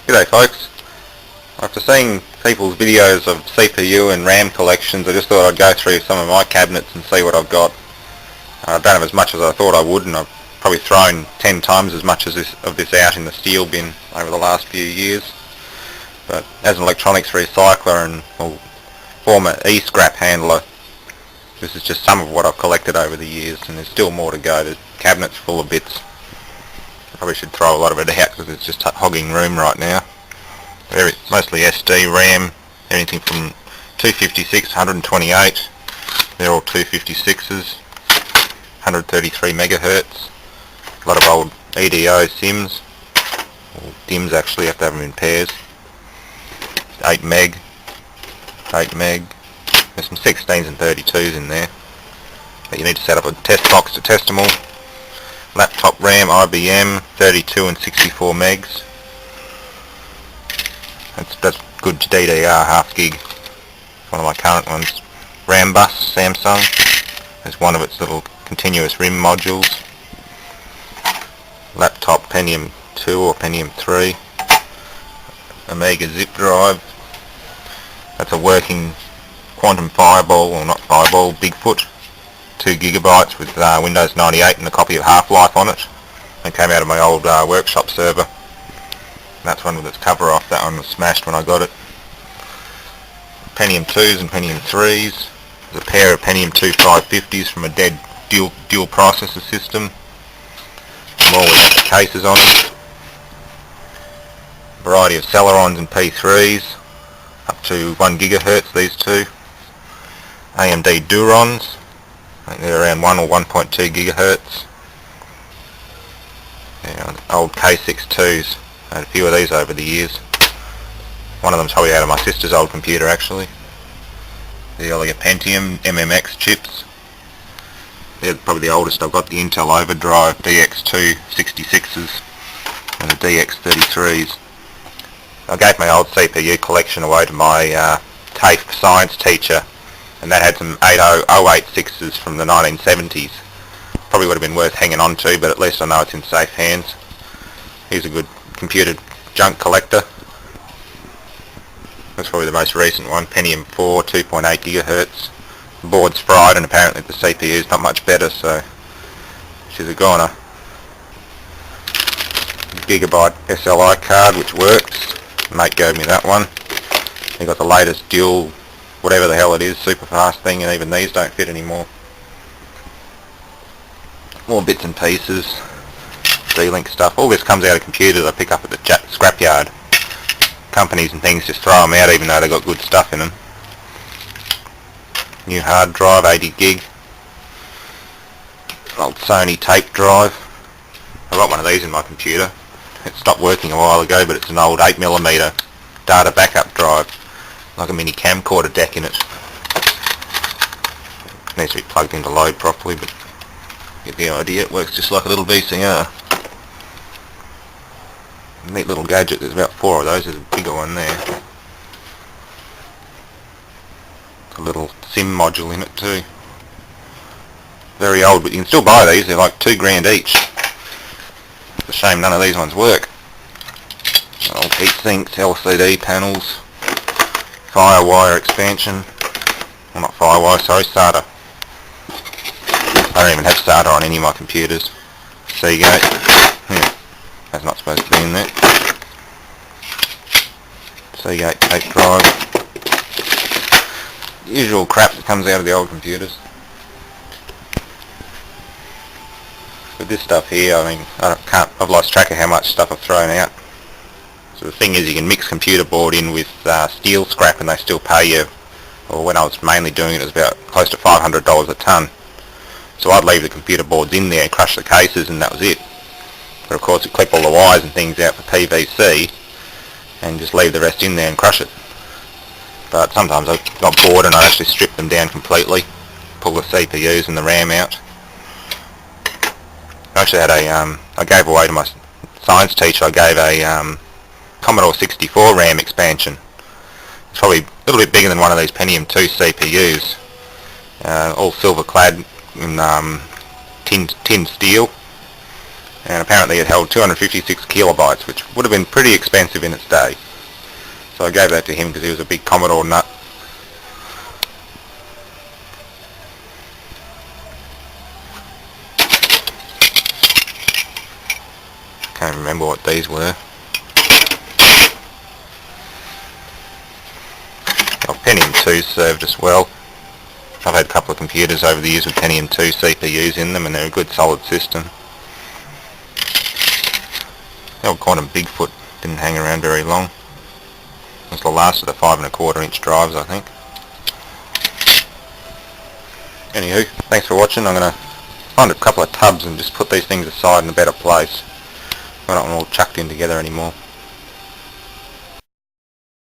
G'day folks. After seeing people's videos of CPU and RAM collections, I just thought I'd go through some of my cabinets and see what I've got. I don't have as much as I thought I would, and I've probably thrown 10 times as much as this out in the steel bin over the last few years. But as an electronics recycler and former e-scrap handler, this is just some of what I've collected over the years, and there's still more to go. The cabinet's full of bits. I probably should throw a lot of it out because it's just hogging room right now. Mostly SD, RAM, anything from 256, 128, they're all 256s, 133 megahertz, a lot of old EDO sims, or DIMMs actually, you have to have them in pairs, 8 meg, there's some 16s and 32s in there, but you need to set up a test box to test them all. Laptop RAM, IBM, 32 and 64 megs. That's good DDR, half gig. One of my current ones. RAM bus, Samsung. There's one of its little continuous RIM modules. Laptop Pentium 2 or Pentium 3. Amiga zip drive. That's a working Quantum Fireball, or not Fireball, Bigfoot. 2 gigabytes with Windows 98 and a copy of Half-Life on it. It came out of my old workshop server. That's one with its cover off. That one was smashed when I got it. Pentium 2s and Pentium 3s. There's a pair of Pentium 2 550s from a dead dual processor system. More with cases on it. A variety of Celerons and P3s. Up to 1 gigahertz, these two. AMD Durons. I think they're around 1 or 1.2 gigahertz. Yeah, old K62s. I had a few of these over the years. One of them's probably out of my sister's old computer actually. The earlier Pentium MMX chips. They're probably the oldest I've got, the Intel Overdrive DX2 66s and the DX33s. I gave my old CPU collection away to my TAFE science teacher, and that had some 80086s from the 1970s. Probably would have been worth hanging on to, but at least I know it's in safe hands. He's a good computer junk collector. That's probably the most recent one, Pentium 4, 2.8 gigahertz. The board's fried and apparently the CPU's not much better, so she's a goner. Gigabyte SLI card which works. Mate gave me that one. He got the latest dual, whatever the hell it is, super fast thing, and even these don't fit anymore. More bits and pieces. D-Link stuff. All this comes out of computers I pick up at the scrapyard. Companies and things just throw them out even though they've got good stuff in them. New hard drive, 80 gig. Old Sony tape drive. I've got one of these in my computer. It stopped working a while ago, but it's an old 8mm data backup drive. Like a mini camcorder deck in it. It needs to be plugged in to load properly, but you get the idea. It works just like a little VCR. Neat little gadget. There's about 4 of those. There's a bigger one there. A little SIM module in it too. Very old, but you can still buy these. They're like $2 each. It's a shame none of these ones work. Old heat sinks, LCD panels, Firewire expansion. Well, not Firewire, sorry, SATA. I don't even have SATA on any of my computers. Seagate. That's not supposed to be in there. Seagate tape drive. Usual crap that comes out of the old computers. With this stuff here, I mean, I've lost track of how much stuff I've thrown out. So the thing is, you can mix computer board in with steel scrap and they still pay you. Or when I was mainly doing it, it was about close to $500 a ton. So I'd leave the computer boards in there, crush the cases, and that was it. But of course, you clip all the wires and things out for PVC and just leave the rest in there and crush it. But sometimes I got bored and I actually stripped them down completely, pull the CPUs and the RAM out. I actually had I gave away to my science teacher, I gave a Commodore 64 RAM expansion. It's probably a little bit bigger than one of these Pentium 2 CPUs. All silver clad in tinned steel. and apparently it held 256 kilobytes, which would have been pretty expensive in its day. So I gave that to him because he was a big Commodore nut. Can't remember what these were. Oh, Pentium 2 served us well. I've had a couple of computers over the years with Pentium 2 CPUs in them, and they're a good solid system. The old Quantum Bigfoot didn't hang around very long. It was the last of the 5¼ inch drives, I think. Anywho, thanks for watching. I'm going to find a couple of tubs and just put these things aside in a better place. I don't want them all chucked in together anymore.